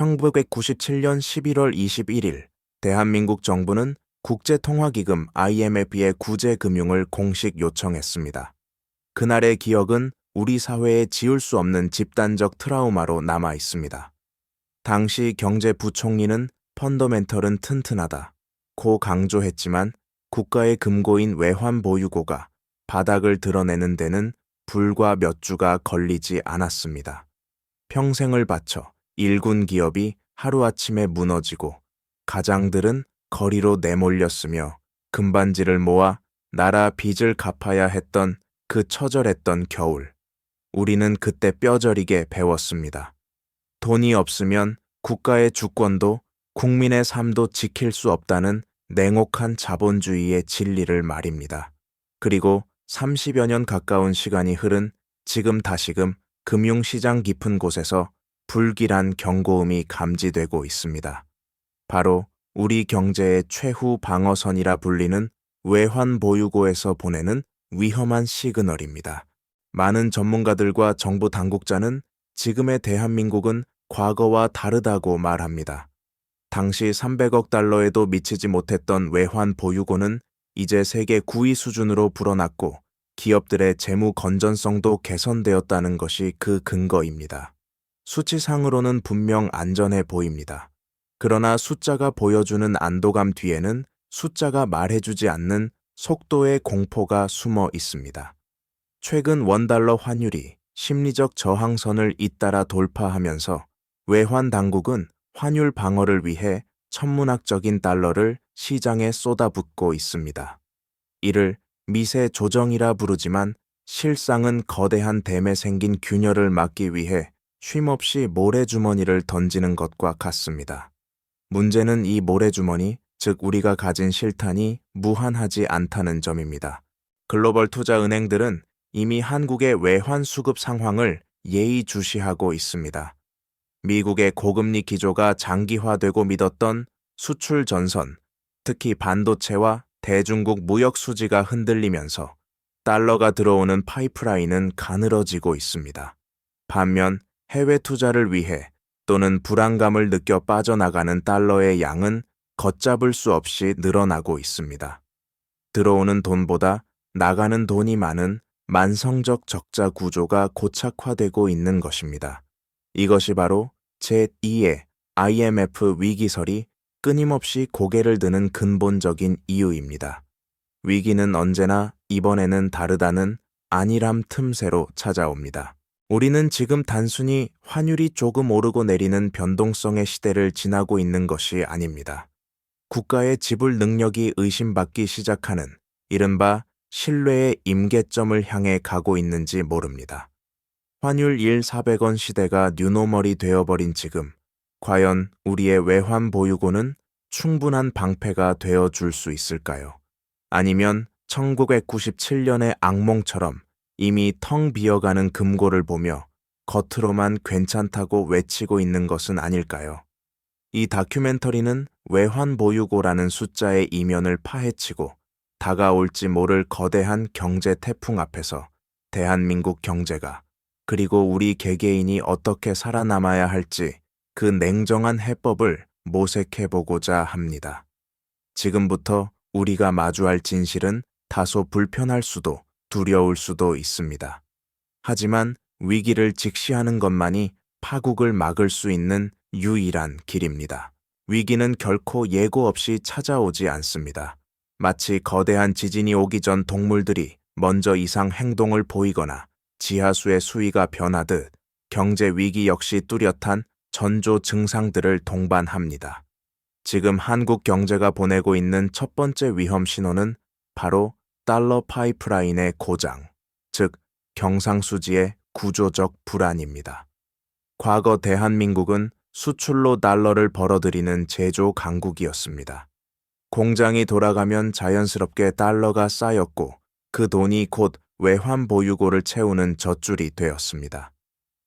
1997년 11월 21일 대한민국 정부는 국제통화기금 IMF의 구제 금융을 공식 요청했습니다. 그날의 기억은 우리 사회에 지울 수 없는 집단적 트라우마로 남아 있습니다. 당시 경제부총리는 펀더멘털은 튼튼하다 고 강조했지만 국가의 금고인 외환보유고가 바닥을 드러내는 데는 불과 몇 주가 걸리지 않았습니다. 평생을 바쳐 일군 기업이 하루아침에 무너지고 가장들은 거리로 내몰렸으며 금반지를 모아 나라 빚을 갚아야 했던 그 처절했던 겨울. 우리는 그때 뼈저리게 배웠습니다. 돈이 없으면 국가의 주권도 국민의 삶도 지킬 수 없다는 냉혹한 자본주의의 진리를 말입니다. 그리고 30여 년 가까운 시간이 흐른 지금 다시금 금융시장 깊은 곳에서 불길한 경고음이 감지되고 있습니다. 바로 우리 경제의 최후 방어선이라 불리는 외환보유고에서 보내는 위험한 시그널입니다. 많은 전문가들과 정부 당국자는 지금의 대한민국은 과거와 다르다고 말합니다. 당시 300억 달러에도 미치지 못했던 외환보유고는 이제 세계 9위 수준으로 불어났고 기업들의 재무 건전성도 개선되었다는 것이 그 근거입니다. 수치상으로는 분명 안전해 보입니다. 그러나 숫자가 보여주는 안도감 뒤에는 숫자가 말해주지 않는 속도의 공포가 숨어 있습니다. 최근 원달러 환율이 심리적 저항선을 잇따라 돌파하면서 외환 당국은 환율 방어를 위해 천문학적인 달러를 시장에 쏟아붓고 있습니다. 이를 미세 조정이라 부르지만 실상은 거대한 댐에 생긴 균열을 막기 위해 쉼없이 모래주머니를 던지는 것과 같습니다. 문제는 이 모래주머니, 즉 우리가 가진 실탄이 무한하지 않다는 점입니다. 글로벌 투자 은행들은 이미 한국의 외환 수급 상황을 예의주시하고 있습니다. 미국의 고금리 기조가 장기화되고 믿었던 수출 전선, 특히 반도체와 대중국 무역 수지가 흔들리면서 달러가 들어오는 파이프라인은 가늘어지고 있습니다. 반면 해외 투자를 위해 또는 불안감을 느껴 빠져나가는 달러의 양은 걷잡을 수 없이 늘어나고 있습니다. 들어오는 돈보다 나가는 돈이 많은 만성적 적자 구조가 고착화되고 있는 것입니다. 이것이 바로 제2의 IMF 위기설이 끊임없이 고개를 드는 근본적인 이유입니다. 위기는 언제나 이번에는 다르다는 안일함 틈새로 찾아옵니다. 우리는 지금 단순히 환율이 조금 오르고 내리는 변동성의 시대를 지나고 있는 것이 아닙니다. 국가의 지불 능력이 의심받기 시작하는 이른바 신뢰의 임계점을 향해 가고 있는지 모릅니다. 환율 1,400원 시대가 뉴노멀이 되어버린 지금, 과연 우리의 외환 보유고는 충분한 방패가 되어줄 수 있을까요? 아니면 1997년의 악몽처럼 이미 텅 비어가는 금고를 보며 겉으로만 괜찮다고 외치고 있는 것은 아닐까요? 이 다큐멘터리는 외환 보유고라는 숫자의 이면을 파헤치고 다가올지 모를 거대한 경제 태풍 앞에서 대한민국 경제가 그리고 우리 개개인이 어떻게 살아남아야 할지 그 냉정한 해법을 모색해보고자 합니다. 지금부터 우리가 마주할 진실은 다소 불편할 수도 두려울 수도 있습니다. 하지만 위기를 직시하는 것만이 파국을 막을 수 있는 유일한 길입니다. 위기는 결코 예고 없이 찾아오지 않습니다. 마치 거대한 지진이 오기 전 동물들이 먼저 이상 행동을 보이거나 지하수의 수위가 변하듯 경제 위기 역시 뚜렷한 전조 증상들을 동반합니다. 지금 한국 경제가 보내고 있는 첫 번째 위험 신호는 바로 달러 파이프라인의 고장, 즉 경상수지의 구조적 불안입니다. 과거 대한민국은 수출로 달러를 벌어들이는 제조 강국이었습니다. 공장이 돌아가면 자연스럽게 달러가 쌓였고 그 돈이 곧 외환 보유고를 채우는 젖줄이 되었습니다.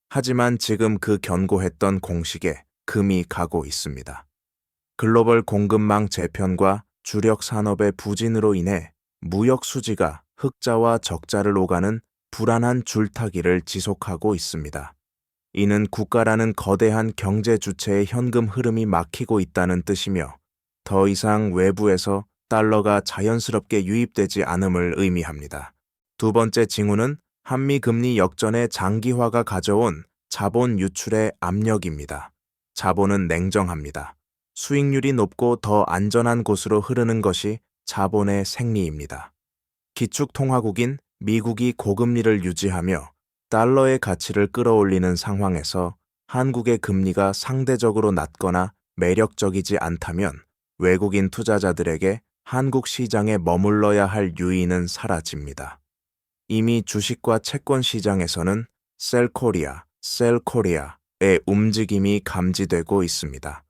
하지만 지금 그 견고했던 공식에 금이 가고 있습니다. 글로벌 공급망 재편과 주력 산업의 부진으로 인해 무역 수지가 흑자와 적자를 오가는 불안한 줄타기를 지속하고 있습니다. 이는 국가라는 거대한 경제 주체의 현금 흐름이 막히고 있다는 뜻이며 더 이상 외부에서 달러가 자연스럽게 유입되지 않음을 의미합니다. 두 번째 징후는 한미 금리 역전의 장기화가 가져온 자본 유출의 압력입니다. 자본은 냉정합니다. 수익률이 높고 더 안전한 곳으로 흐르는 것이 자본의 생리입니다. 기축통화국인 미국이 고금리를 유지하며 달러의 가치를 끌어올리는 상황에서 한국의 금리가 상대적으로 낮거나 매력적이지 않다면 외국인 투자자들에게 한국 시장에 머물러야 할 유인은 사라집니다. 이미 주식과 채권 시장에서는 셀 코리아의 움직임이 감지되고 있습니다.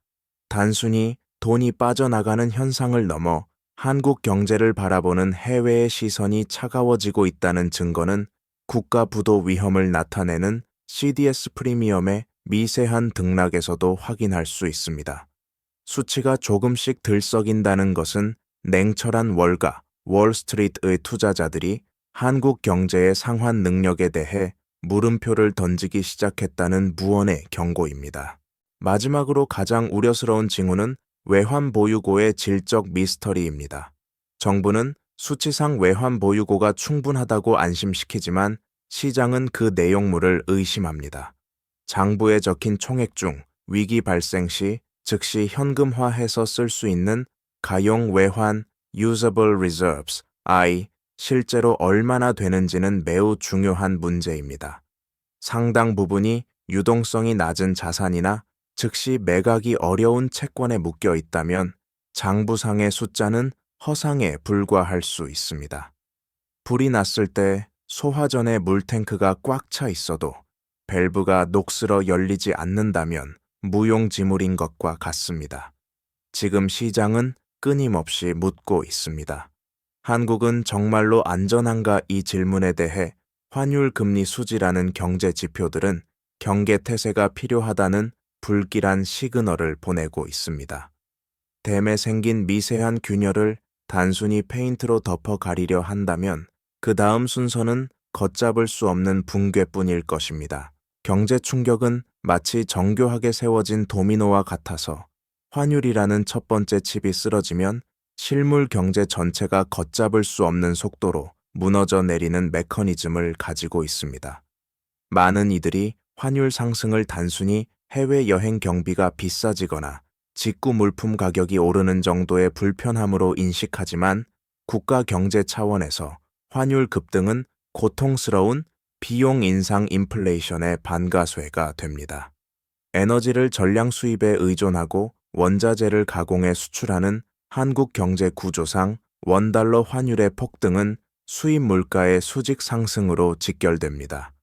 단순히 돈이 빠져나가는 현상을 넘어 한국 경제를 바라보는 해외의 시선이 차가워지고 있다는 증거는 국가 부도 위험을 나타내는 CDS 프리미엄의 미세한 등락에서도 확인할 수 있습니다. 수치가 조금씩 들썩인다는 것은 냉철한 월가, 월스트리트의 투자자들이 한국 경제의 상환 능력에 대해 물음표를 던지기 시작했다는 무언의 경고입니다. 마지막으로 가장 우려스러운 징후는 외환 보유고의 질적 미스터리입니다. 정부는 수치상 외환 보유고가 충분하다고 안심시키지만 시장은 그 내용물을 의심합니다. 장부에 적힌 총액 중 위기 발생 시 즉시 현금화해서 쓸 수 있는 가용 외환 usable reserves, 실제로 얼마나 되는지는 매우 중요한 문제입니다. 상당 부분이 유동성이 낮은 자산이나 즉시 매각이 어려운 채권에 묶여 있다면 장부상의 숫자는 허상에 불과할 수 있습니다. 불이 났을 때 소화전의 물탱크가 꽉 차 있어도 밸브가 녹슬어 열리지 않는다면 무용지물인 것과 같습니다. 지금 시장은 끊임없이 묻고 있습니다. 한국은 정말로 안전한가? 이 질문에 대해 환율 금리 수지라는 경제 지표들은 경계 태세가 필요하다는 불길한 시그널을 보내고 있습니다. 댐에 생긴 미세한 균열을 단순히 페인트로 덮어 가리려 한다면 그 다음 순서는 걷잡을 수 없는 붕괴뿐일 것입니다. 경제 충격은 마치 정교하게 세워진 도미노와 같아서 환율이라는 첫 번째 칩이 쓰러지면 실물 경제 전체가 걷잡을 수 없는 속도로 무너져 내리는 메커니즘을 가지고 있습니다. 많은 이들이 환율 상승을 단순히 해외여행 경비가 비싸지거나 직구 물품 가격이 오르는 정도의 불편함으로 인식하지만 국가 경제 차원에서 환율 급등은 고통스러운 비용 인상 인플레이션의 반가쇠가 됩니다. 에너지를 전량 수입에 의존하고 원자재를 가공해 수출하는 한국 경제 구조상 원달러 환율의 폭등은 수입 물가의 수직 상승으로 직결됩니다.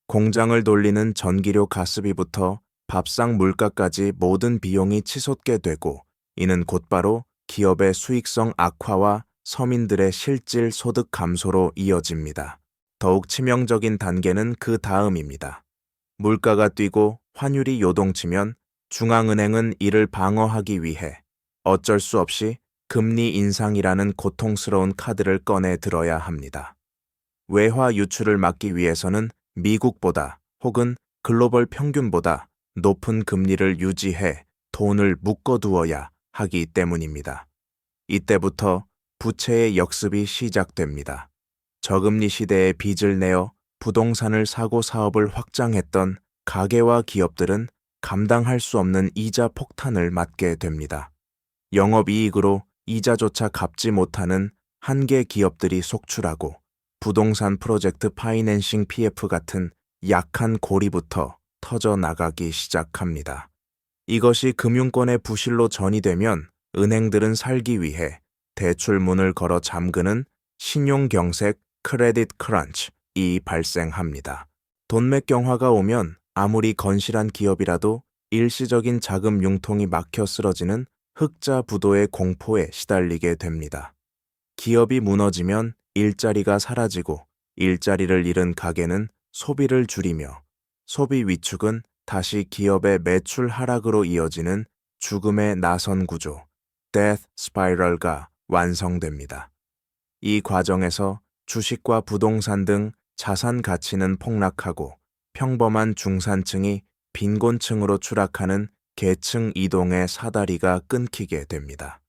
공장을 돌리는 전기료 가스비부터 밥상 물가까지 모든 비용이 치솟게 되고 이는 곧바로 기업의 수익성 악화와 서민들의 실질 소득 감소로 이어집니다. 더욱 치명적인 단계는 그 다음입니다. 물가가 뛰고 환율이 요동치면 중앙은행은 이를 방어하기 위해 어쩔 수 없이 금리 인상이라는 고통스러운 카드를 꺼내 들어야 합니다. 외화 유출을 막기 위해서는 미국보다 혹은 글로벌 평균보다 높은 금리를 유지해 돈을 묶어두어야 하기 때문입니다. 이때부터 부채의 역습이 시작됩니다. 저금리 시대에 빚을 내어 부동산을 사고 사업을 확장했던 가계와 기업들은 감당할 수 없는 이자 폭탄을 맞게 됩니다. 영업이익으로 이자조차 갚지 못하는 한계 기업들이 속출하고 부동산 프로젝트 파이낸싱 PF 같은 약한 고리부터 터져나가기 시작합니다. 이것이 금융권의 부실로 전이되면 은행들은 살기 위해 대출문을 걸어 잠그는 신용경색 크레딧 크런치이 발생합니다. 돈맥경화가 오면 아무리 건실한 기업이라도 일시적인 자금 융통이 막혀 쓰러지는 흑자 부도의 공포에 시달리게 됩니다. 기업이 무너지면 일자리가 사라지고 일자리를 잃은 가게는 소비를 줄이며 소비 위축은 다시 기업의 매출 하락으로 이어지는 죽음의 나선 구조, death spiral가 완성됩니다. 이 과정에서 주식과 부동산 등 자산 가치는 폭락하고 평범한 중산층이 빈곤층으로 추락하는 계층 이동의 사다리가 끊기게 됩니다.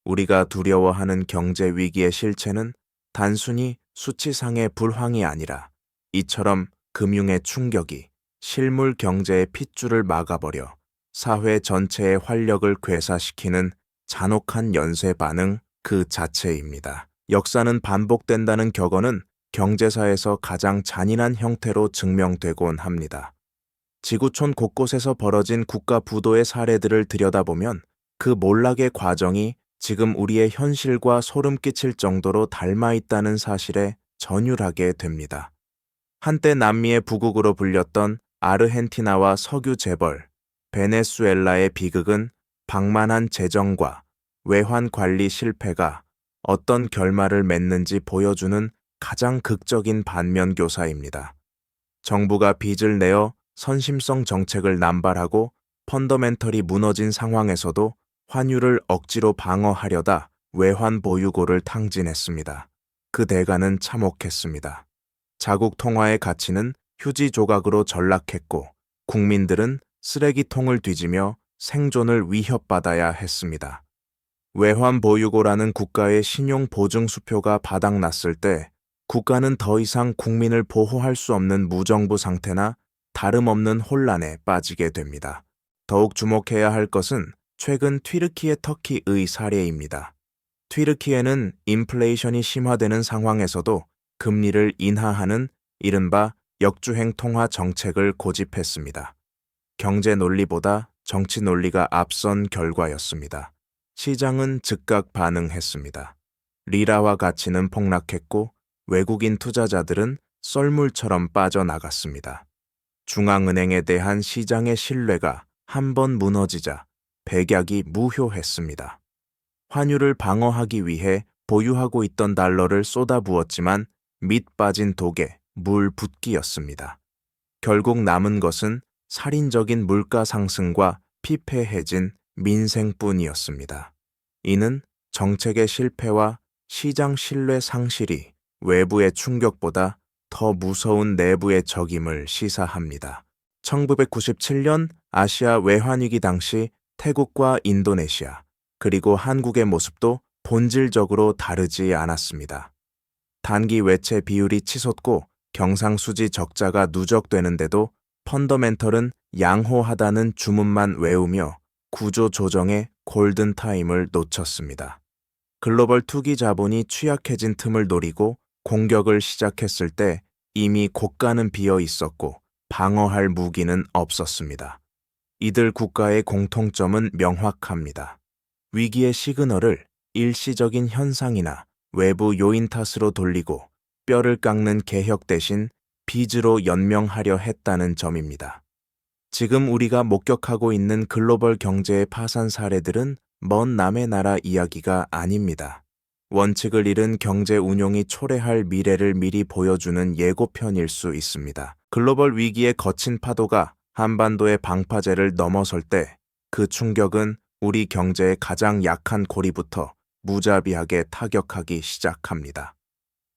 우리가 두려워하는 경제 위기의 실체는 단순히 수치상의 불황이 아니라 이처럼 금융의 충격이 실물 경제의 핏줄을 막아버려 사회 전체의 활력을 괴사시키는 잔혹한 연쇄 반응 그 자체입니다. 역사는 반복된다는 격언은 경제사에서 가장 잔인한 형태로 증명되곤 합니다. 지구촌 곳곳에서 벌어진 국가 부도의 사례들을 들여다보면 그 몰락의 과정이 지금 우리의 현실과 소름 끼칠 정도로 닮아 있다는 사실에 전율하게 됩니다. 한때 남미의 부국으로 불렸던 아르헨티나와 석유 재벌, 베네수엘라의 비극은 방만한 재정과 외환 관리 실패가 어떤 결말을 맺는지 보여주는 가장 극적인 반면교사입니다. 정부가 빚을 내어 선심성 정책을 남발하고 펀더멘털이 무너진 상황에서도 환율을 억지로 방어하려다 외환 보유고를 탕진했습니다. 그 대가는 참혹했습니다. 자국 통화의 가치는 휴지 조각으로 전락했고 국민들은 쓰레기통을 뒤지며 생존을 위협받아야 했습니다. 외환 보유고라는 국가의 신용 보증 수표가 바닥났을 때 국가는 더 이상 국민을 보호할 수 없는 무정부 상태나 다름없는 혼란에 빠지게 됩니다. 더욱 주목해야 할 것은 최근 튀르키예 터키의 사례입니다. 튀르키예는 인플레이션이 심화되는 상황에서도 금리를 인하하는 이른바 역주행 통화 정책을 고집했습니다. 경제 논리보다 정치 논리가 앞선 결과였습니다. 시장은 즉각 반응했습니다. 리라화 가치는 폭락했고 외국인 투자자들은 썰물처럼 빠져나갔습니다. 중앙은행에 대한 시장의 신뢰가 한번 무너지자 백약이 무효했습니다. 환율을 방어하기 위해 보유하고 있던 달러를 쏟아부었지만 밑 빠진 독에 물 붓기였습니다. 결국 남은 것은 살인적인 물가 상승과 피폐해진 민생뿐이었습니다. 이는 정책의 실패와 시장 신뢰 상실이 외부의 충격보다 더 무서운 내부의 적임을 시사합니다. 1997년 아시아 외환위기 당시 태국과 인도네시아, 그리고 한국의 모습도 본질적으로 다르지 않았습니다. 단기 외채 비율이 치솟고 경상수지 적자가 누적되는데도 펀더멘털은 양호하다는 주문만 외우며 구조 조정의 골든타임을 놓쳤습니다. 글로벌 투기 자본이 취약해진 틈을 노리고 공격을 시작했을 때 이미 고가는 비어 있었고 방어할 무기는 없었습니다. 이들 국가의 공통점은 명확합니다. 위기의 시그널을 일시적인 현상이나 외부 요인 탓으로 돌리고 뼈를 깎는 개혁 대신 빚으로 연명하려 했다는 점입니다. 지금 우리가 목격하고 있는 글로벌 경제의 파산 사례들은 먼 남의 나라 이야기가 아닙니다. 원칙을 잃은 경제 운용이 초래할 미래를 미리 보여주는 예고편일 수 있습니다. 글로벌 위기의 거친 파도가 한반도의 방파제를 넘어설 때 그 충격은 우리 경제의 가장 약한 고리부터 무자비하게 타격하기 시작합니다.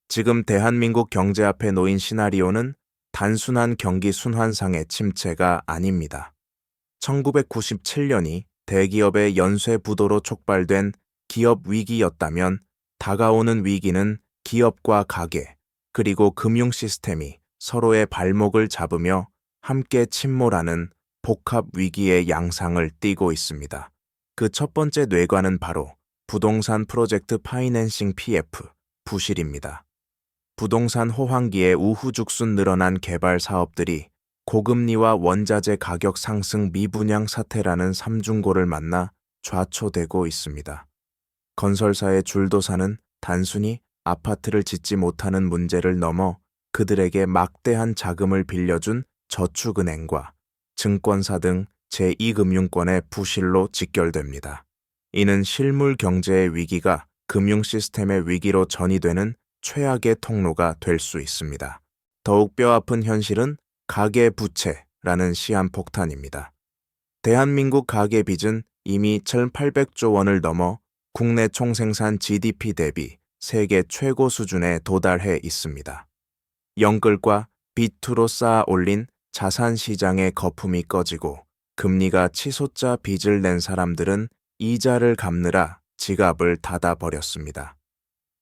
지금 대한민국 경제 앞에 놓인 시나리오는 단순한 경기 순환상의 침체가 아닙니다. 1997년이 대기업의 연쇄 부도로 촉발된 기업 위기였다면 다가오는 위기는 기업과 가계, 그리고 금융 시스템이 서로의 발목을 잡으며 함께 침몰하는 복합 위기의 양상을 띠고 있습니다. 그 첫 번째 뇌관은 바로 부동산 프로젝트 파이낸싱 PF, 부실입니다. 부동산 호황기에 우후죽순 늘어난 개발 사업들이 고금리와 원자재 가격 상승 미분양 사태라는 삼중고를 만나 좌초되고 있습니다. 건설사의 줄도사는 단순히 아파트를 짓지 못하는 문제를 넘어 그들에게 막대한 자금을 빌려준 저축은행과 증권사 등 제2금융권의 부실로 직결됩니다. 이는 실물 경제의 위기가 금융 시스템의 위기로 전이되는 최악의 통로가 될 수 있습니다. 더욱 뼈아픈 현실은 가계부채라는 시한폭탄입니다. 대한민국 가계빚은 이미 1,800조 원을 넘어 국내 총생산 GDP 대비 세계 최고 수준에 도달해 있습니다. 영끌과 빚투로 쌓아 올린 자산 시장의 거품이 꺼지고 금리가 치솟자 빚을 낸 사람들은 이자를 갚느라 지갑을 닫아버렸습니다.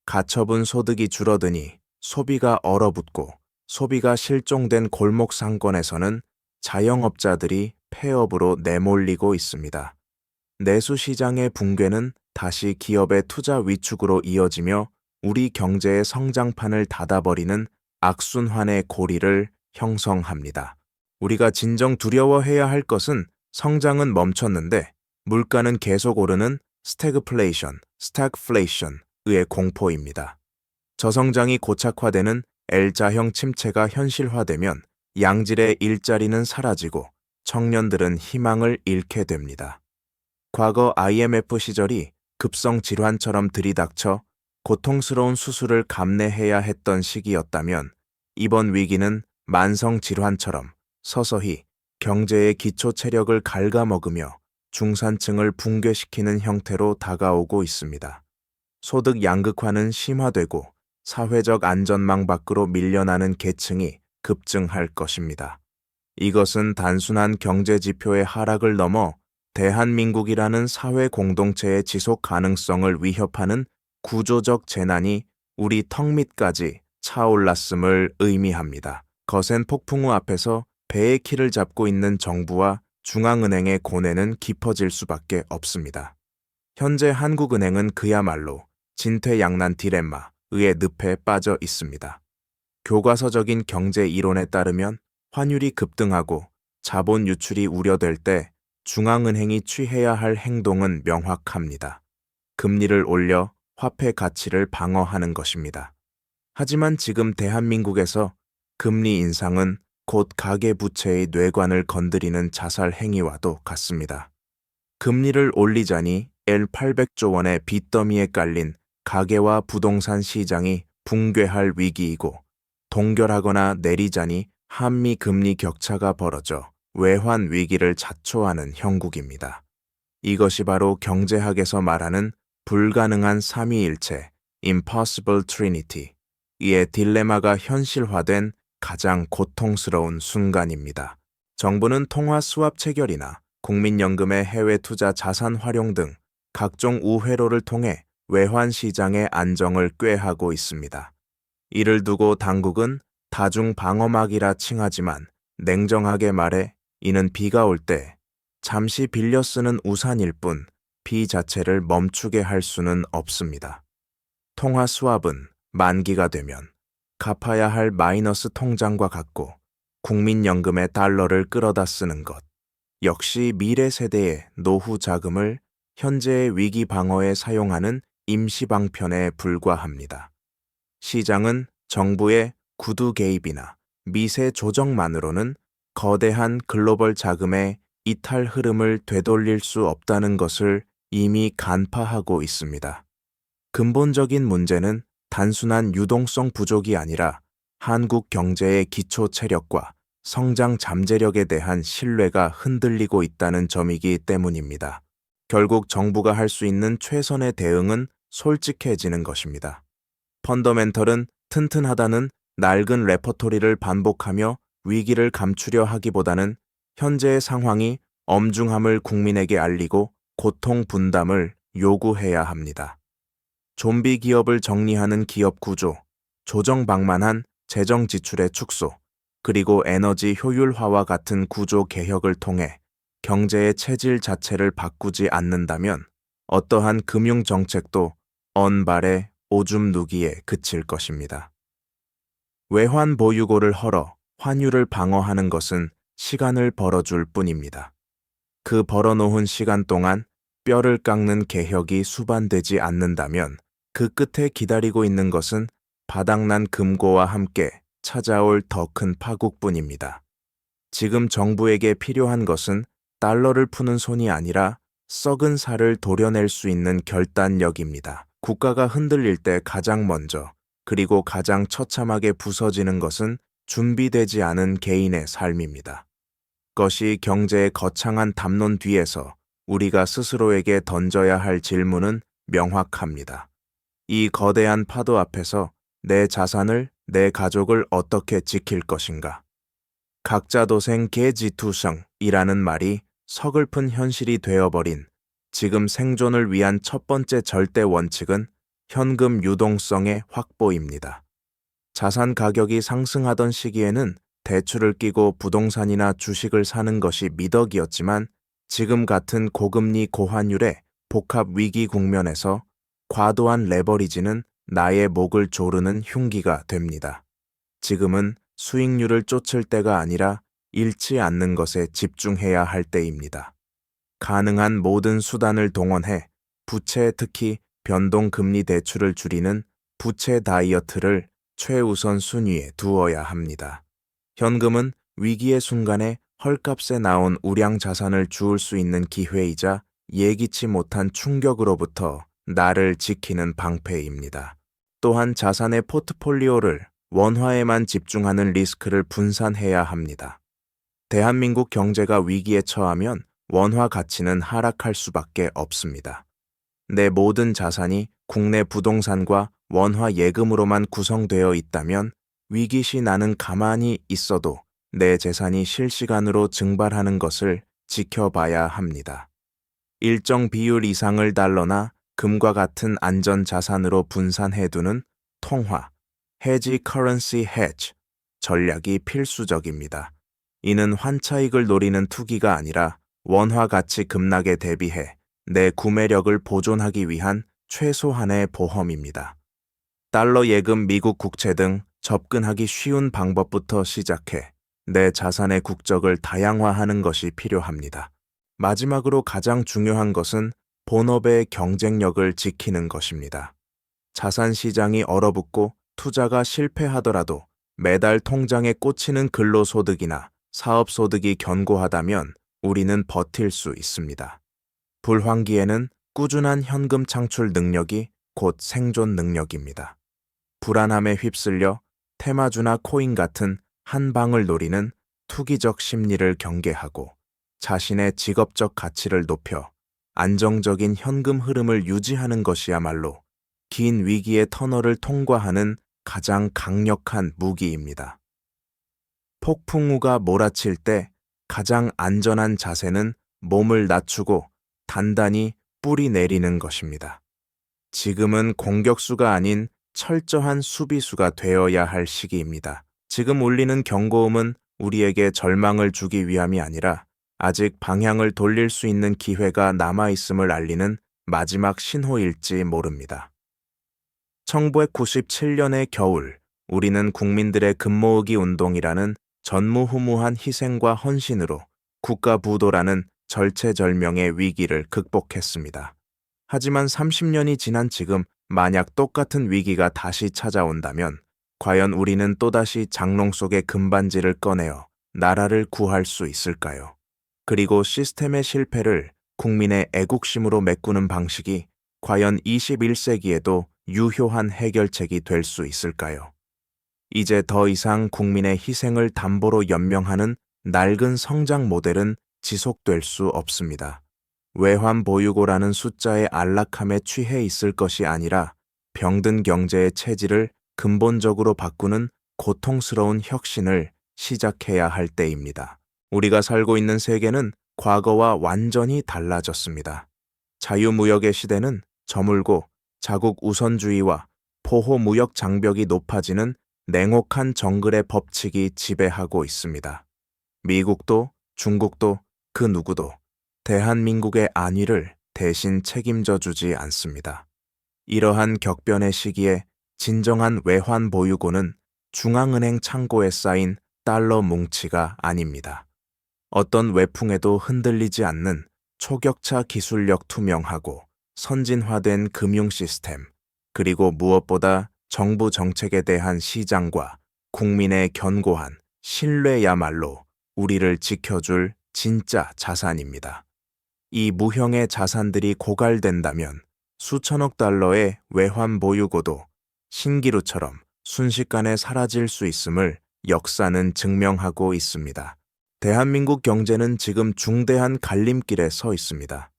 가처분 소득이 줄어드니 소비가 얼어붙고 소비가 실종된 골목 상권에서는 자영업자들이 폐업으로 내몰리고 있습니다. 내수 시장의 붕괴는 다시 기업의 투자 위축으로 이어지며 우리 경제의 성장판을 닫아버리는 악순환의 고리를 형성합니다. 우리가 진정 두려워해야 할 것은 성장은 멈췄는데 물가는 계속 오르는 스태그플레이션, 스태그플레이션의 공포입니다. 저성장이 고착화되는 L자형 침체가 현실화되면 양질의 일자리는 사라지고 청년들은 희망을 잃게 됩니다. 과거 IMF 시절이 급성 질환처럼 들이닥쳐 고통스러운 수술을 감내해야 했던 시기였다면 이번 위기는 만성 질환처럼 서서히 경제의 기초 체력을 갉아먹으며 중산층을 붕괴시키는 형태로 다가오고 있습니다. 소득 양극화는 심화되고 사회적 안전망 밖으로 밀려나는 계층이 급증할 것입니다. 이것은 단순한 경제 지표의 하락을 넘어 대한민국이라는 사회 공동체의 지속 가능성을 위협하는 구조적 재난이 우리 턱 밑까지 차올랐음을 의미합니다. 거센 폭풍 우 앞에서 배의 키를 잡고 있는 정부와 중앙은행의 고뇌는 깊어질 수밖에 없습니다. 현재 한국은행은 그야말로 진퇴양난 딜레마의 늪에 빠져 있습니다. 교과서적인 경제 이론에 따르면 환율이 급등하고 자본 유출이 우려될 때 중앙은행이 취해야 할 행동은 명확합니다. 금리를 올려 화폐 가치를 방어하는 것입니다. 하지만 지금 대한민국에서 금리 인상은 곧 가계부채의 뇌관을 건드리는 자살 행위와도 같습니다. 금리를 올리자니 L800조 원의 빚더미에 깔린 가계와 부동산 시장이 붕괴할 위기이고 동결하거나 내리자니 한미 금리 격차가 벌어져 외환 위기를 자초하는 형국입니다. 이것이 바로 경제학에서 말하는 불가능한 삼위일체, Impossible Trinity의 딜레마가 현실화된 가장 고통스러운 순간입니다. 정부는 통화 스왑 체결이나 국민연금의 해외 투자 자산 활용 등 각종 우회로를 통해 외환 시장의 안정을 꾀하고 있습니다. 이를 두고 당국은 다중 방어막이라 칭하지만 냉정하게 말해 이는 비가 올 때 잠시 빌려 쓰는 우산일 뿐 비 자체를 멈추게 할 수는 없습니다. 통화 스왑은 만기가 되면 갚아야 할 마이너스 통장과 같고 국민연금의 달러를 끌어다 쓰는 것 역시 미래 세대의 노후 자금을 현재의 위기 방어에 사용하는 임시방편에 불과합니다. 시장은 정부의 구두 개입이나 미세 조정만으로는 거대한 글로벌 자금의 이탈 흐름을 되돌릴 수 없다는 것을 이미 간파하고 있습니다. 근본적인 문제는 단순한 유동성 부족이 아니라 한국 경제의 기초 체력과 성장 잠재력에 대한 신뢰가 흔들리고 있다는 점이기 때문입니다. 결국 정부가 할 수 있는 최선의 대응은 솔직해지는 것입니다. 펀더멘털은 튼튼하다는 낡은 레퍼토리를 반복하며 위기를 감추려 하기보다는 현재의 상황이 엄중함을 국민에게 알리고 고통 분담을 요구해야 합니다. 좀비 기업을 정리하는 기업 구조, 조정방만한 재정 지출의 축소, 그리고 에너지 효율화와 같은 구조 개혁을 통해 경제의 체질 자체를 바꾸지 않는다면 어떠한 금융 정책도 언발의 오줌 누기에 그칠 것입니다. 외환 보유고를 헐어 환율을 방어하는 것은 시간을 벌어줄 뿐입니다. 그 벌어놓은 시간 동안 뼈를 깎는 개혁이 수반되지 않는다면 그 끝에 기다리고 있는 것은 바닥난 금고와 함께 찾아올 더 큰 파국뿐입니다. 지금 정부에게 필요한 것은 달러를 푸는 손이 아니라 썩은 살을 도려낼 수 있는 결단력입니다. 국가가 흔들릴 때 가장 먼저 그리고 가장 처참하게 부서지는 것은 준비되지 않은 개인의 삶입니다. 그것이 경제의 거창한 담론 뒤에서 우리가 스스로에게 던져야 할 질문은 명확합니다. 이 거대한 파도 앞에서 내 자산을, 내 가족을 어떻게 지킬 것인가? 각자 도생 계지투성이라는 말이 서글픈 현실이 되어버린 지금 생존을 위한 첫 번째 절대 원칙은 현금 유동성의 확보입니다. 자산 가격이 상승하던 시기에는 대출을 끼고 부동산이나 주식을 사는 것이 미덕이었지만 지금 같은 고금리 고환율의 복합 위기 국면에서 과도한 레버리지는 나의 목을 조르는 흉기가 됩니다. 지금은 수익률을 쫓을 때가 아니라 잃지 않는 것에 집중해야 할 때입니다. 가능한 모든 수단을 동원해 부채, 특히 변동금리 대출을 줄이는 부채 다이어트를 최우선 순위에 두어야 합니다. 현금은 위기의 순간에 헐값에 나온 우량 자산을 주울 수 있는 기회이자 예기치 못한 충격으로부터 나를 지키는 방패입니다. 또한 자산의 포트폴리오를 원화에만 집중하는 리스크를 분산해야 합니다. 대한민국 경제가 위기에 처하면 원화 가치는 하락할 수밖에 없습니다. 내 모든 자산이 국내 부동산과 원화 예금으로만 구성되어 있다면 위기 시 나는 가만히 있어도 내 재산이 실시간으로 증발하는 것을 지켜봐야 합니다. 일정 비율 이상을 달러나 금과 같은 안전 자산으로 분산해두는 통화, hedge currency hedge 전략이 필수적입니다. 이는 환차익을 노리는 투기가 아니라 원화 가치 급락에 대비해 내 구매력을 보존하기 위한 최소한의 보험입니다. 달러 예금, 미국 국채 등 접근하기 쉬운 방법부터 시작해 내 자산의 국적을 다양화하는 것이 필요합니다. 마지막으로 가장 중요한 것은 본업의 경쟁력을 지키는 것입니다. 자산 시장이 얼어붙고 투자가 실패하더라도 매달 통장에 꽂히는 근로소득이나 사업소득이 견고하다면 우리는 버틸 수 있습니다. 불황기에는 꾸준한 현금 창출 능력이 곧 생존 능력입니다. 불안함에 휩쓸려 테마주나 코인 같은 한 방을 노리는 투기적 심리를 경계하고 자신의 직업적 가치를 높여 안정적인 현금 흐름을 유지하는 것이야말로 긴 위기의 터널을 통과하는 가장 강력한 무기입니다. 폭풍우가 몰아칠 때 가장 안전한 자세는 몸을 낮추고 단단히 뿌리 내리는 것입니다. 지금은 공격수가 아닌 철저한 수비수가 되어야 할 시기입니다. 지금 울리는 경고음은 우리에게 절망을 주기 위함이 아니라 아직 방향을 돌릴 수 있는 기회가 남아있음을 알리는 마지막 신호일지 모릅니다. 1997년의 겨울, 우리는 국민들의 금모으기 운동이라는 전무후무한 희생과 헌신으로 국가부도라는 절체절명의 위기를 극복했습니다. 하지만 30년이 지난 지금 만약 똑같은 위기가 다시 찾아온다면 과연 우리는 또다시 장롱 속의 금반지를 꺼내어 나라를 구할 수 있을까요? 그리고 시스템의 실패를 국민의 애국심으로 메꾸는 방식이 과연 21세기에도 유효한 해결책이 될 수 있을까요? 이제 더 이상 국민의 희생을 담보로 연명하는 낡은 성장 모델은 지속될 수 없습니다. 외환 보유고라는 숫자의 안락함에 취해 있을 것이 아니라 병든 경제의 체질을 근본적으로 바꾸는 고통스러운 혁신을 시작해야 할 때입니다. 우리가 살고 있는 세계는 과거와 완전히 달라졌습니다. 자유무역의 시대는 저물고 자국 우선주의와 포호무역 장벽이 높아지는 냉혹한 정글의 법칙이 지배하고 있습니다. 미국도 중국도 그 누구도 대한민국의 안위를 대신 책임져 주지 않습니다. 이러한 격변의 시기에 진정한 외환 보유고는 중앙은행 창고에 쌓인 달러 뭉치가 아닙니다. 어떤 외풍에도 흔들리지 않는 초격차 기술력 투명하고 선진화된 금융 시스템, 그리고 무엇보다 정부 정책에 대한 시장과 국민의 견고한 신뢰야말로 우리를 지켜줄 진짜 자산입니다. 이 무형의 자산들이 고갈된다면 수천억 달러의 외환 보유고도 신기루처럼 순식간에 사라질 수 있음을 역사는 증명하고 있습니다. 대한민국 경제는 지금 중대한 갈림길에 서 있습니다.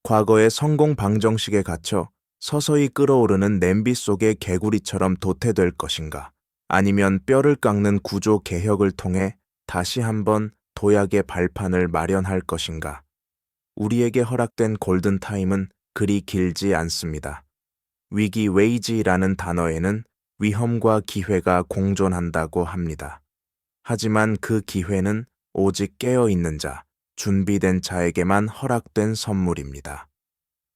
과거의 성공 방정식에 갇혀 서서히 끓어오르는 냄비 속의 개구리처럼 도태될 것인가, 아니면 뼈를 깎는 구조 개혁을 통해 다시 한번 도약의 발판을 마련할 것인가? 우리에게 허락된 골든타임은 그리 길지 않습니다. 위기 웨이지라는 단어에는 위험과 기회가 공존한다고 합니다. 하지만 그 기회는 오직 깨어있는 자, 준비된 자에게만 허락된 선물입니다.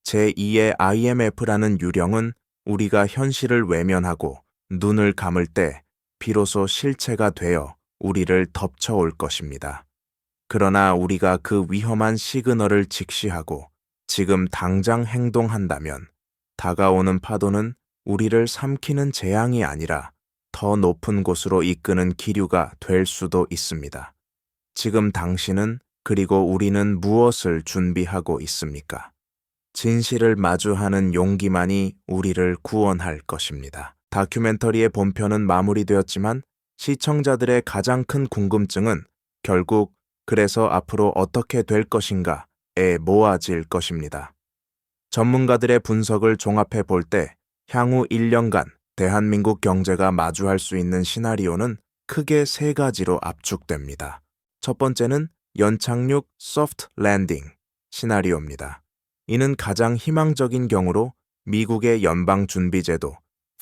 제2의 IMF라는 유령은 우리가 현실을 외면하고 눈을 감을 때 비로소 실체가 되어 우리를 덮쳐올 것입니다. 그러나 우리가 그 위험한 시그널을 직시하고 지금 당장 행동한다면 다가오는 파도는 우리를 삼키는 재앙이 아니라 더 높은 곳으로 이끄는 기류가 될 수도 있습니다. 지금 당신은 그리고 우리는 무엇을 준비하고 있습니까? 진실을 마주하는 용기만이 우리를 구원할 것입니다. 다큐멘터리의 본편은 마무리되었지만 시청자들의 가장 큰 궁금증은 결국 그래서 앞으로 어떻게 될 것인가에 모아질 것입니다. 전문가들의 분석을 종합해 볼 때 향후 1년간 대한민국 경제가 마주할 수 있는 시나리오는 크게 세 가지로 압축됩니다. 첫 번째는 연착륙 소프트 랜딩 시나리오입니다. 이는 가장 희망적인 경우로 미국의 연방준비제도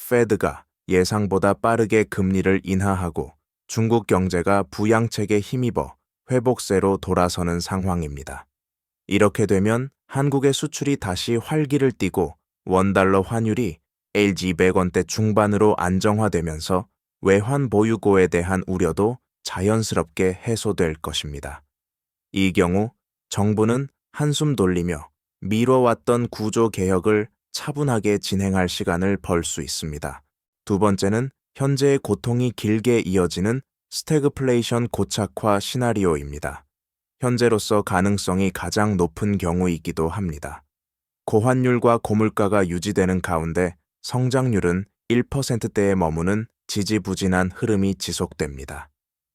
페드가 예상보다 빠르게 금리를 인하하고 중국 경제가 부양책에 힘입어 회복세로 돌아서는 상황입니다. 이렇게 되면 한국의 수출이 다시 활기를 띠고 원달러 환율이 LG 100원대 중반으로 안정화되면서 외환 보유고에 대한 우려도 자연스럽게 해소될 것입니다. 이 경우 정부는 한숨 돌리며 미뤄왔던 구조 개혁을 차분하게 진행할 시간을 벌 수 있습니다. 두 번째는 현재의 고통이 길게 이어지는 스태그플레이션 고착화 시나리오입니다. 현재로서 가능성이 가장 높은 경우이기도 합니다. 고환율과 고물가가 유지되는 가운데 성장률은 1%대에 머무는 지지부진한 흐름이 지속됩니다.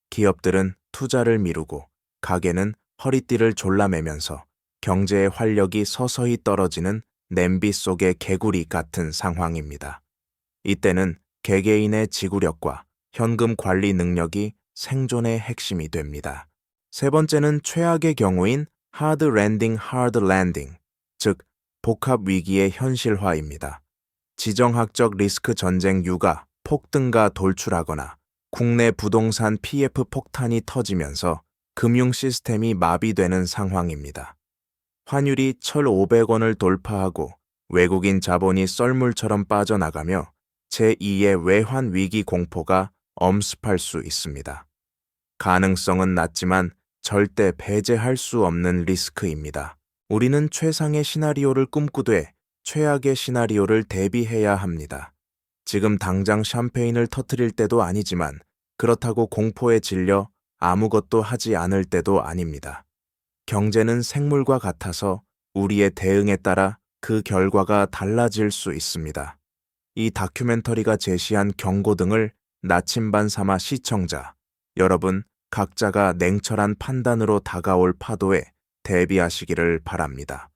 기업들은 투자를 미루고 가게는 허리띠를 졸라매면서 경제의 활력이 서서히 떨어지는 냄비 속의 개구리 같은 상황입니다. 이때는 개개인의 지구력과 현금 관리 능력이 생존의 핵심이 됩니다. 세 번째는 최악의 경우인 하드 랜딩, 하드 랜딩, 즉 복합 위기의 현실화입니다. 지정학적 리스크 전쟁 유가 폭등가 돌출하거나 국내 부동산 PF 폭탄이 터지면서 금융 시스템이 마비되는 상황입니다. 환율이 1,500원을 돌파하고 외국인 자본이 썰물처럼 빠져나가며 제2의 외환 위기 공포가 엄습할 수 있습니다. 가능성은 낮지만 절대 배제할 수 없는 리스크입니다. 우리는 최상의 시나리오를 꿈꾸되 최악의 시나리오를 대비해야 합니다. 지금 당장 샴페인을 터뜨릴 때도 아니지만 그렇다고 공포에 질려 아무것도 하지 않을 때도 아닙니다. 경제는 생물과 같아서 우리의 대응에 따라 그 결과가 달라질 수 있습니다. 이 다큐멘터리가 제시한 경고등을 나침반 삼아 시청자, 여러분 각자가 냉철한 판단으로 다가올 파도에 대비하시기를 바랍니다.